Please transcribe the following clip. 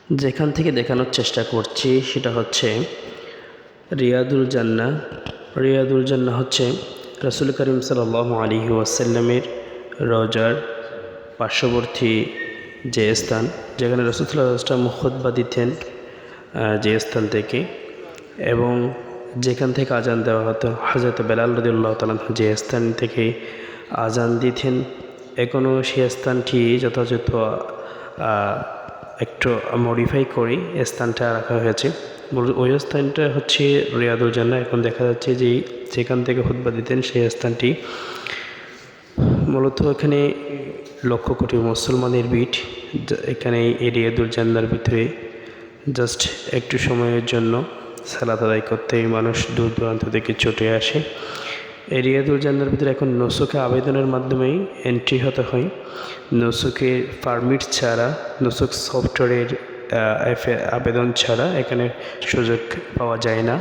যেখান থেকে দেখানোর চেষ্টা করছি সেটা হচ্ছে রিয়াদুল জান্নাহ। রিয়াদুল জান্নাহ হচ্ছে রাসূল করিম সাল্লাল্লাহু আলাইহি ওয়াসাল্লামের রওজার পার্শ্ববর্তী যে স্থান, যেখানে রাসূল সাল্লাল্লাহু আলাইহি ওয়াসাল্লাম খুতবা দিতেন যে স্থান থেকে, এবং যেখান থেকে আজান দেওয়া হতো হযরত বেলাল রাদিয়াল্লাহু তাআলা যে স্থান থেকে আজান দিতেন, এখনও সেই স্থানটি যথাযথ একটু মডিফাই করে স্থানটা রাখা হয়েছে। ওই স্থানটা হচ্ছে রিয়াদুল জান্নাহ। এখন দেখা যাচ্ছে যে যেখান থেকে খুতবা দিতেন সেই স্থানটি মূলত এখানে লক্ষ কোটি মুসলমানের ভিড়। এখানে এই রিয়াদুল জান্নাহর ভিতরে জাস্ট একটু সময়ের জন্য সালাত আদায় করতে মানুষ দূর দূরান্ত থেকে ছুটে আসে। এই রিয়াদুল জান্নাহর ভিতরে এখন নুসুকে আবেদনের মাধ্যমেই এন্ট্রি হতে হয়। নুসুকের পারমিট ছাড়া, নুসুক সফটওয়্যারের আবেদন ছাড়া এখানে সুযোগ পাওয়া যায় না।